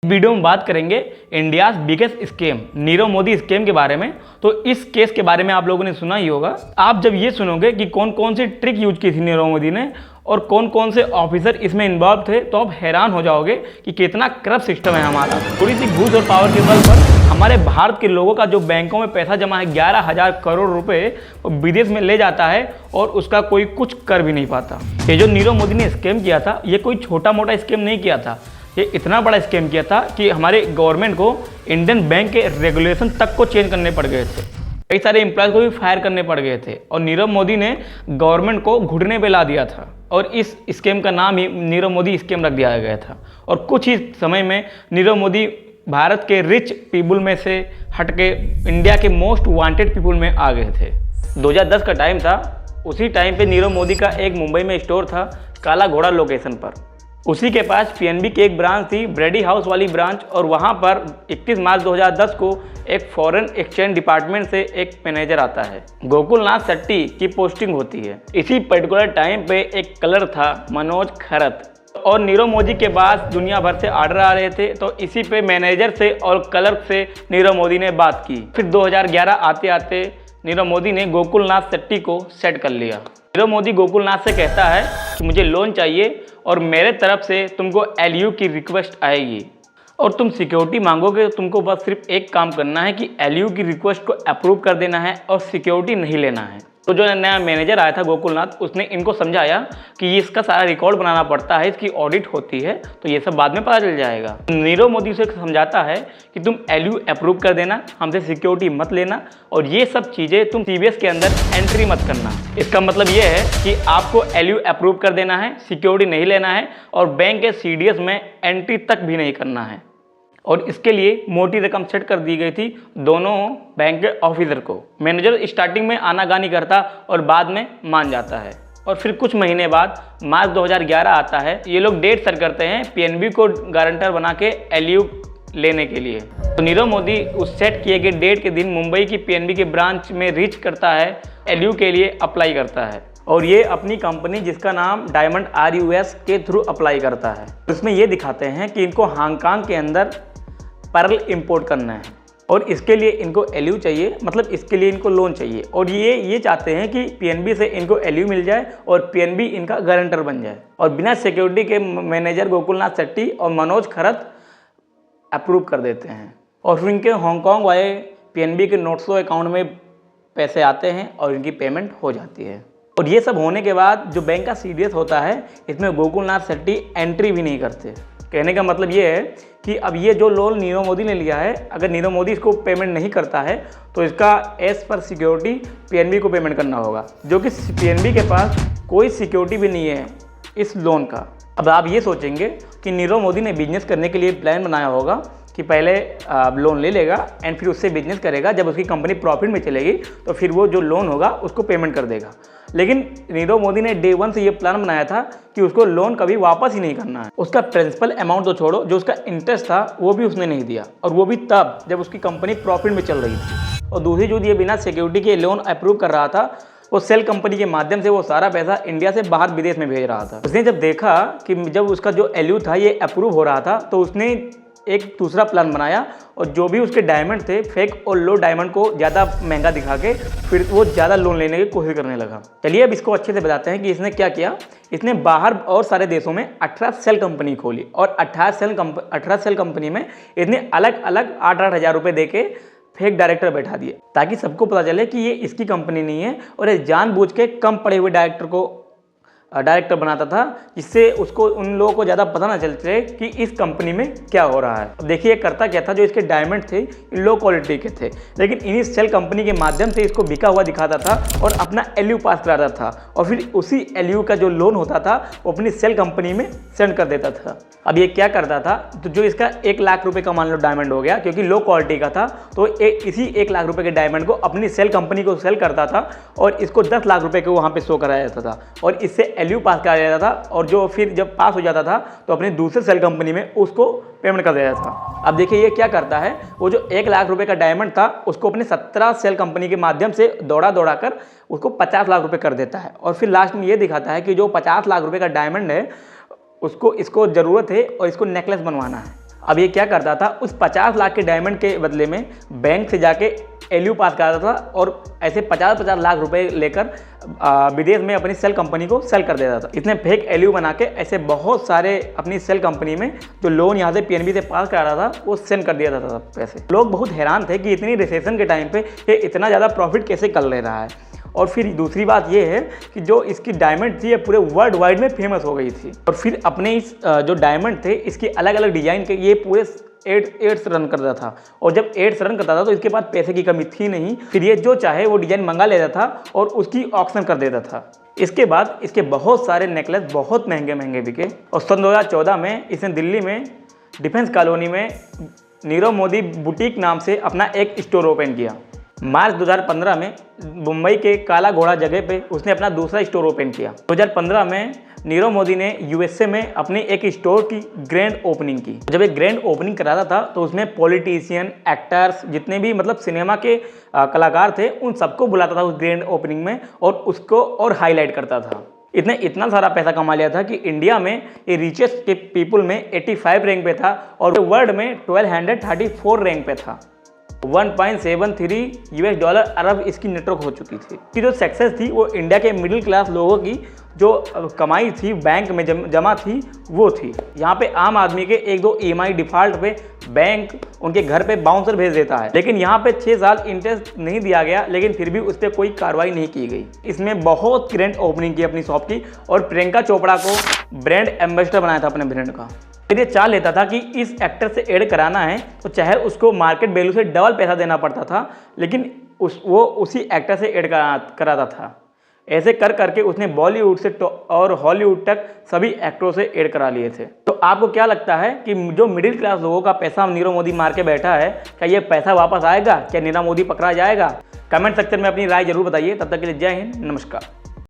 Video में बात करेंगे India's biggest scam Nirav Modi scam के बारे में। तो इस केस के बारे में आप लोगों ने सुना ही होगा। आप जब ये सुनोगे कि कौन कौन सी ट्रिक यूज की थी नीरव मोदी ने और कौन कौन से ऑफिसर इसमें इन्वॉल्व थे, तो आप हैरान हो जाओगे कि कितना करप्ट सिस्टम है हमारा। थोड़ी सी घूस और पावर के बल पर हमारे भारत के लोगों का जो बैंकों में पैसा जमा है 11,000 करोड़ रुपए, वो विदेश में ले जाता है और उसका कोई कुछ कर भी नहीं पाता। ये जो नीरव मोदी ने स्कैम किया था, ये कोई छोटा मोटा स्कैम नहीं किया था, ये इतना बड़ा स्कैम किया था कि हमारे गवर्नमेंट को इंडियन बैंक के रेगुलेशन तक को चेंज करने पड़ गए थे। कई सारे एम्प्लॉयज़ को भी फायर करने पड़ गए थे और नीरव मोदी ने गवर्नमेंट को घुटने पे ला दिया था और इस स्कैम का नाम ही नीरव मोदी स्कैम रख दिया गया था। और कुछ ही समय में नीरव मोदी भारत के रिच पीपुल में से हटके इंडिया के मोस्ट वांटेड पीपुल में आ गए थे। 2010 का टाइम था। उसी टाइम पे नीरव मोदी का एक मुंबई में स्टोर था, काला घोड़ा लोकेशन पर। उसी के पास पीएनबी की एक ब्रांच थी, ब्रेडी हाउस वाली ब्रांच, और वहाँ पर 21 मार्च 2010 को एक फॉरेन एक्सचेंज डिपार्टमेंट से एक मैनेजर आता है, गोकुलनाथ शेट्टी की पोस्टिंग होती है। इसी पर्टिकुलर टाइम पे एक क्लर्क था, मनोज खरत, और नीरव मोदी के पास दुनिया भर से ऑर्डर आ रहे थे। तो इसी पे मैनेजर से और क्लर्क से नीरव मोदी ने बात की। फिर 2011 आते आते नीरव मोदी ने गोकुलनाथ शेट्टी को सेट कर लिया। नीरव मोदी गोकुलनाथ से कहता है कि मुझे लोन चाहिए और मेरे तरफ से तुमको एलयू की रिक्वेस्ट आएगी और तुम सिक्योरिटी मांगोगे। तुमको बस सिर्फ एक काम करना है कि एलयू की रिक्वेस्ट को अप्रूव कर देना है और सिक्योरिटी नहीं लेना है। तो जो नया मैनेजर आया था गोकुलनाथ, उसने इनको समझाया कि इसका सारा रिकॉर्ड बनाना पड़ता है, इसकी ऑडिट होती है, तो ये सब बाद में पता चल जाएगा। नीरव मोदी से समझाता है कि तुम एलयू अप्रूव कर देना, हमसे सिक्योरिटी मत लेना और ये सब चीज़ें तुम सीबीएस के अंदर एंट्री मत करना। इसका मतलब ये है कि आपको एलयू अप्रूव कर देना है, सिक्योरिटी नहीं लेना है और बैंक के सीडीएस में एंट्री तक भी नहीं करना है। और इसके लिए मोटी रकम सेट कर दी गई थी दोनों बैंक के ऑफिसर को। मैनेजर स्टार्टिंग में आनाकानी करता और बाद में मान जाता है। और फिर कुछ महीने बाद मार्च 2011 आता है। ये लोग डेट सेट करते हैं पीएनबी को गारंटर बना के एलयू लेने के लिए। तो नीरव मोदी उस सेट किए गए डेट के दिन मुंबई की पीएनबी के ब्रांच में रीच करता है, एलयू के लिए अप्लाई करता है और ये अपनी कंपनी जिसका नाम डायमंड RUS के थ्रू अप्लाई करता है। इसमें ये दिखाते हैं कि इनको हांगकांग के अंदर पर्ल इंपोर्ट करना है और इसके लिए इनको एलयू चाहिए, मतलब इसके लिए इनको लोन चाहिए। और ये चाहते हैं कि पीएनबी से इनको एलयू मिल जाए और पीएनबी इनका गारंटर बन जाए। और बिना सिक्योरिटी के मैनेजर गोकुलनाथ शेट्टी और मनोज खरत अप्रूव कर देते हैं और फिर इनके हांगकांग वाले पीएनबी के नोट्सो अकाउंट में पैसे आते हैं और इनकी पेमेंट हो जाती है। और ये सब होने के बाद जो बैंक का सीडीएस होता है, इसमें गोकुलनाथ शेट्टी एंट्री भी नहीं करते। कहने का मतलब ये है कि अब ये जो लोन नीरव मोदी ने लिया है, अगर नीरव मोदी इसको पेमेंट नहीं करता है तो इसका एज पर सिक्योरिटी पीएनबी को पेमेंट करना होगा, जो कि पीएनबी के पास कोई सिक्योरिटी भी नहीं है इस लोन का। अब आप ये सोचेंगे कि नीरव मोदी ने बिजनेस करने के लिए प्लान बनाया होगा कि पहले लोन ले लेगा एंड फिर उससे बिजनेस करेगा। जब उसकी कंपनी प्रॉफिट में चलेगी तो फिर वो जो लोन होगा उसको पेमेंट कर देगा। लेकिन नीरव मोदी ने डे 1 से ये प्लान बनाया था कि उसको लोन कभी वापस ही नहीं करना है। उसका प्रिंसिपल अमाउंट तो छोड़ो, जो उसका इंटरेस्ट था वो भी उसने नहीं दिया, और वो भी तब जब उसकी कंपनी प्रॉफिट में चल रही थी। और दूसरी जो ये बिना सिक्योरिटी के लोन अप्रूव कर रहा था, वो सेल कंपनी के माध्यम से वो सारा पैसा इंडिया से बाहर विदेश में भेज रहा था। उसने जब देखा कि जब उसका जो एलयू था ये अप्रूव हो रहा था, तो उसने एक दूसरा प्लान बनाया और जो भी उसके डायमंड थे, फेक और लो डायमंड को ज़्यादा महंगा दिखा के फिर वो ज़्यादा लोन लेने की कोशिश करने लगा। चलिए अब इसको अच्छे से बताते हैं कि इसने क्या किया। इसने बाहर और सारे देशों में 18 सेल कंपनी खोली और 18 सेल कंपनी में इसने अलग अलग 8-8 हज़ार रुपये दे के फेक डायरेक्टर बैठा दिए, ताकि सबको पता चले कि ये इसकी कंपनी नहीं है और ये जानबूझ के कम पड़े हुए डायरेक्टर बनाता था, जिससे उसको उन लोगों को ज़्यादा पता ना चलते कि इस कंपनी में क्या हो रहा है। अब देखिए करता क्या था, जो इसके डायमंड थे लो क्वालिटी के थे, लेकिन इन्हीं सेल कंपनी के माध्यम से इसको बिका हुआ दिखाता था और अपना एलयू पास कराता था और फिर उसी एलयू का जो लोन होता था वो अपनी सेल कंपनी में सेंड कर देता था। अब ये क्या करता था, तो जो इसका 1 लाख रुपये का मान लो डायमंड हो गया, क्योंकि लो क्वालिटी का था, तो इसी 1 लाख रुपये के डायमंड को अपनी सेल कंपनी को सेल करता था और इसको 10 लाख रुपये को वहाँ पे शो कराया जाता था और इससे एलयू पास कराया जाता था। और जो फिर जब पास हो जाता था तो अपनी दूसरे सेल कंपनी में उसको पेमेंट कर देता था। अब देखिए ये क्या करता है, वो जो 1 लाख रुपये का डायमंड था उसको अपने 17 सेल कंपनी के माध्यम से दौड़ा कर उसको 50 लाख रुपये कर देता है और फिर लास्ट में ये दिखाता है कि जो 50 लाख रुपये का डायमंड है उसको इसको ज़रूरत है और इसको नेकलेस बनवाना है। अब ये क्या करता था, उस 50 लाख के डायमंड के बदले में बैंक से जाके एलयू पास कराता था और ऐसे 50-50 लाख रुपए लेकर विदेश में अपनी सेल कंपनी को सेल कर देता था। इसने फेक एलयू बना के ऐसे बहुत सारे अपनी सेल कंपनी में जो लोन यहाँ से पीएनबी से पास करा रहा था वो सेंड कर दिया था पैसे। लोग बहुत हैरान थे कि इतनी रिसेशन के टाइम पे ये इतना ज़्यादा प्रॉफिट कैसे कर ले रहा है। और फिर दूसरी बात ये है कि जो इसकी डायमंड थी ये पूरे वर्ल्ड वाइड में फेमस हो गई थी। और फिर अपने इस जो डायमंड थे इसकी अलग अलग डिजाइन के ये पूरे 8 रन करता था। और जब 8 रन करता था तो इसके पास पैसे की कमी थी नहीं, फिर ये जो चाहे वो डिजाइन मंगा लेता था और उसकी ऑक्शन कर देता था। इसके बाद इसके बहुत सारे नेकलेस बहुत महंगे महंगे बिके और सन 2014 में इसने दिल्ली में डिफेंस कॉलोनी में नीरव मोदी बुटीक नाम से अपना एक स्टोर ओपन किया। मार्च 2015 में मुंबई के काला घोड़ा जगह पे उसने अपना दूसरा स्टोर ओपन किया। 2015 में नीरव मोदी ने यूएसए में अपनी एक स्टोर की ग्रैंड ओपनिंग की। जब एक ग्रैंड ओपनिंग कराता था तो उसमें पॉलिटिशियन, एक्टर्स, जितने भी मतलब सिनेमा के कलाकार थे उन सबको बुलाता था उस ग्रैंड ओपनिंग में और उसको और हाईलाइट करता था। इसने इतना सारा पैसा कमा लिया था कि इंडिया में ये रिचेस्ट के पीपल में 85 रैंक पे था और वर्ल्ड में 1234 रैंक पे था। 1.73 US डॉलर अरब इसकी नेटवर्क हो चुकी थी। कि जो सक्सेस थी वो इंडिया के मिडिल क्लास लोगों की जो कमाई थी बैंक में जमा थी वो थी। यहाँ पे आम आदमी के 1-2 EMI डिफॉल्ट पे बैंक उनके घर पे बाउंसर भेज देता है, लेकिन यहाँ पे 6 साल इंटरेस्ट नहीं दिया गया, लेकिन फिर भी उस पर कोई कार्रवाई नहीं की गई। इसमें बहुत ग्रैंड ओपनिंग की अपनी शॉप की और प्रियंका चोपड़ा को ब्रांड एम्बेसडर बनाया था अपने ब्रांड का। फिर ये चाह लेता था कि इस एक्टर से ऐड कराना है तो चाहे उसको मार्केट वैल्यू से डबल पैसा देना पड़ता था, लेकिन वो उसी एक्टर से ऐड कराता था। ऐसे कर करके उसने बॉलीवुड से और हॉलीवुड तक सभी एक्टरों से ऐड करा लिए थे। तो आपको क्या लगता है कि जो मिडिल क्लास लोगों का पैसा नीरव मोदी मार के बैठा है, क्या ये पैसा वापस आएगा? क्या नीरव मोदी पकड़ा जाएगा? कमेंट सेक्शन में अपनी राय जरूर बताइए। तब तक के लिए जय हिंद, नमस्कार।